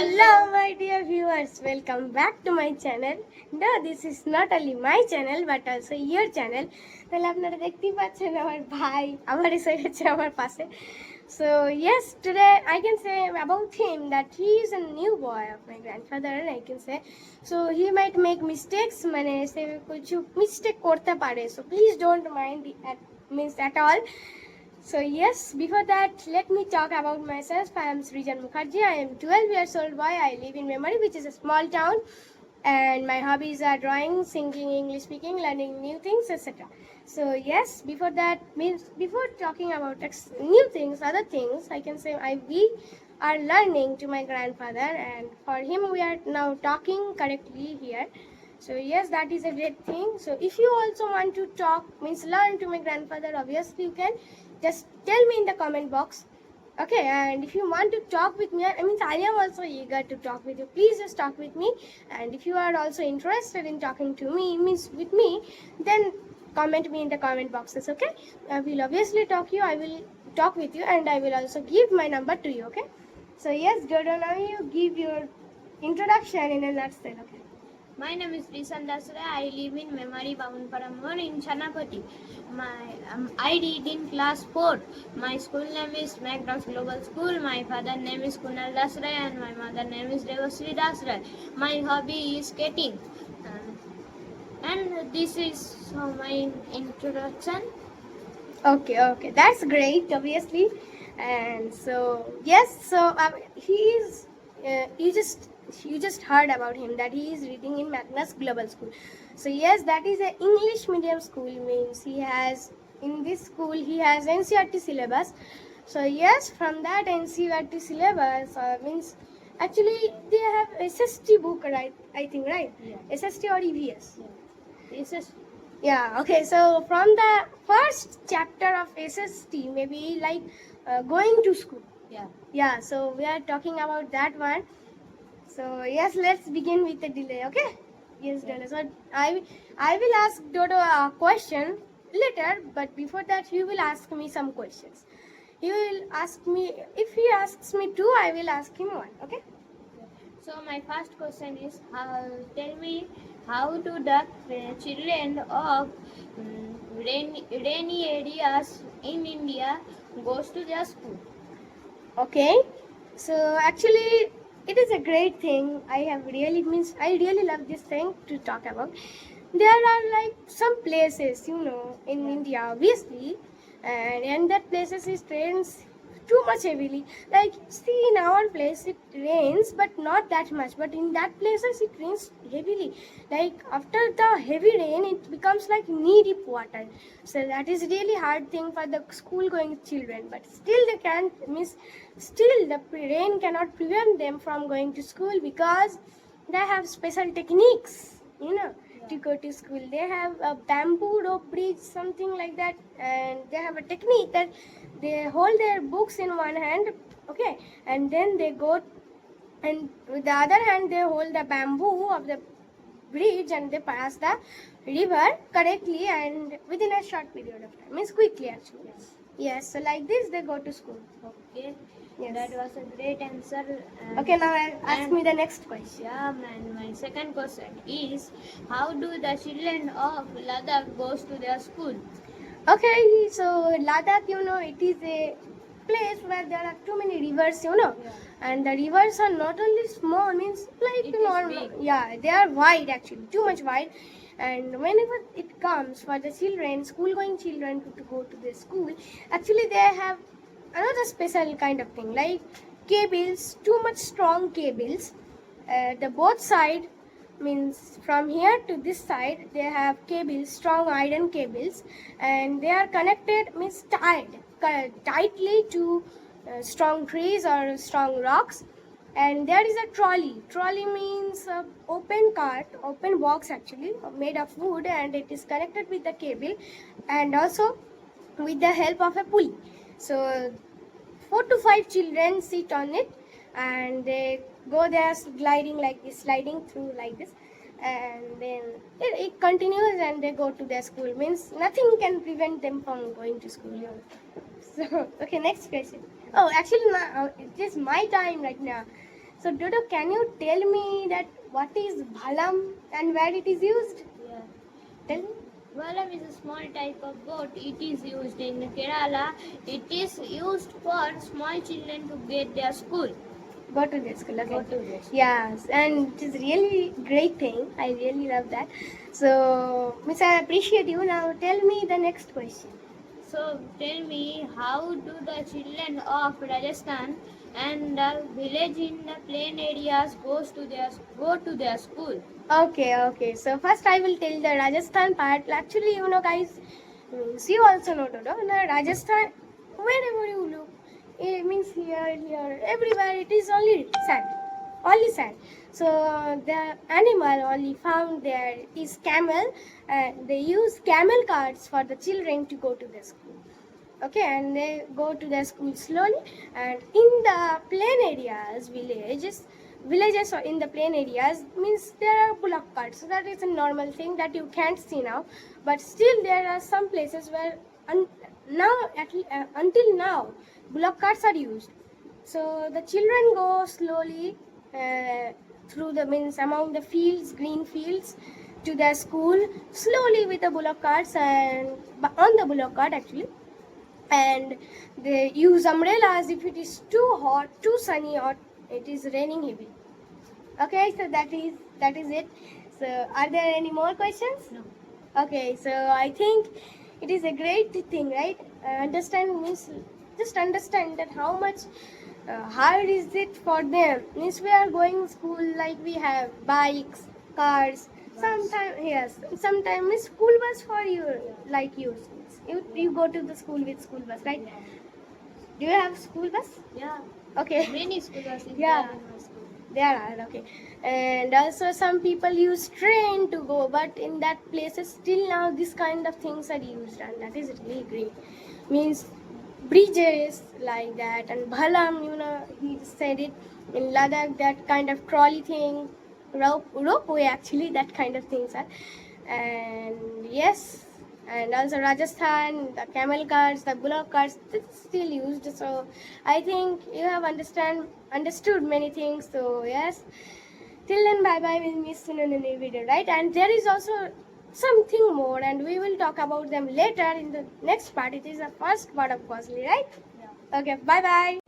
Hello, my dear viewers. Welcome back to my channel. No, this is not only my channel but also your channel. তাহলে আপনারা দেখতেই পাচ্ছেন আমার ভাই আমার এসে গেছে আমার পাশে. So yes, today I can say about him that he is a new boy of my grandfather. I can say so he might make mistakes. মানে সে কিছু মিস্টেক করতে পারে. So please don't mind at all. So yes, before that, let me talk about myself. I am Srijan Mukherjee. I am 12 years old boy. I live in Memory, which is a small town. And my hobbies are drawing, singing, English speaking, learning new things, etc. So yes, before that, means before talking about new things, other things, I can say we are learning to my grandfather, and for him we are now talking correctly here. So yes, that is a great thing. So if you also want to talk, means learn to my grandfather, obviously you can just tell me in the comment box. Okay, and if you want to talk with me, I am also eager to talk with you. Please just talk with me. And if you are also interested in talking to me, means with me, then comment me in the comment boxes. Okay, I will obviously I will talk with you, and I will also give my number to you. Okay, so yes, Dodo, now you give your introduction in a nutshell. Okay. My name is Risan Dasra. I live in Memory Bamunparamur in Chanapati. I read in class 4. My school name is McDonald's Global School. My father name is Kunal Dasra and my mother name is Devasri Dasra. My hobby is skating. And this is my introduction. Okay, that's great, obviously. And so yes, so you just heard about him that he is reading in Magnus Global School. So yes, that is an English medium school, means he has in this school he has NCERT syllabus. So yes, from that NCERT syllabus means actually they have SST book, right? I think, right? Yeah. SST or EVS? Yeah. SST. Yeah, okay, so from the first chapter of SST, maybe like going to school. Yeah, so we are talking about that one. So yes, let's begin with the delay, okay? Yes, Dodo. So I will ask Dodo a question later, but before that he will ask me some questions. He will ask me, if he asks me two, I will ask him one, okay? So my first question is, tell me how do the children of rainy areas in India goes to their school? Okay, so actually it is a great thing. I really love this thing to talk about. There are like some places, in India, obviously, and in that places it rains too much heavily. Like, see, in our place it rains, but not that much. But in that places it rains heavily. Like after the heavy rain, it becomes like knee-deep water. So that is really hard thing for the school-going children. But still they can't miss. Still the rain cannot prevent them from going to school because they have special techniques, to go to school. They have a bamboo rope bridge, something like that, and they have a technique that they hold their books in one hand, okay, and then they go, and with the other hand they hold the bamboo of the bridge and they pass the river correctly and within a short period of time, means quickly actually. Yes, so like this they go to school. Okay. Yes. That was a great answer. Okay, now ask me the next question. Yeah, and my second question is, how do the children of Ladakh goes to their school? Okay, so Ladakh, it is a place where there are too many rivers, and the rivers are not only small, means like It is normal. big. Yeah, they are wide actually, too much wide. And whenever it comes for the children, school-going children to go to the school, actually they have another special kind of thing, like cables, too much strong cables. The both side, means from here to this side, they have cables, strong iron cables, and they are connected, means tied tightly to strong trees or strong rocks. And there is a trolley means open box actually, made of wood, and it is connected with the cable and also with the help of a pulley. So 4 to 5 children sit on it, and they go there sliding like this, sliding through like this, and then it continues and they go to their school. Means nothing can prevent them from going to school. So okay, next question. Oh, actually, it is my time right now. So Dodo, can you tell me that what is bhalam and where it is used? Yeah. Tell me. Valam is a small type of boat. It is used in Kerala. It is used for small children to get their school. Go to the school. Okay. Go to their school. Yes, and it is really great thing. I really love that. So, Miss, I appreciate you. Now, tell me the next question. So tell me, how do the children of Rajasthan and the village in the plain areas go to their school? Okay. So first, I will tell the Rajasthan part. Actually, guys, means you also know, Dodo. In Rajasthan, wherever you look, it means here, everywhere. It is only sand, only sand. So the animal only found there is camel, and they use camel carts for the children to go to the school. Okay, and they go to their school slowly. And in the plain areas, villages or in the plain areas means there are bullock carts. So that is a normal thing that you can't see now. But still, there are some places where until now, bullock carts are used. So the children go slowly through the means among the fields, green fields, to their school slowly with the bullock carts and on the bullock cart actually. And they use umbrellas if it is too hot, too sunny, or it is raining heavy. Okay, so that is it. So are there any more questions? No. Okay, so I think it is a great thing, right? Understand means just understand that how much hard is it for them. Means we are going school like we have bikes, cars. Sometimes school bus for you like you. You go to the school with school bus, right? Do you have school bus? Yeah. Okay. Many schools are Yeah. there in my school. There are, okay. And also some people use train to go, but in that places still now this kind of things are used, and that is really great. Means bridges like that, and bhalam, he said it in Ladakh, that kind of trolley thing, ropeway actually, that kind of things are. And yes, and also Rajasthan, the camel carts, the bullock carts, it's still used. So I think you have understood many things. So yes, till then, bye bye. We'll meet soon in a new video, right? And there is also something more, and we will talk about them later in the next part. It is the first part of Cosly, right? Yeah. Okay, bye bye.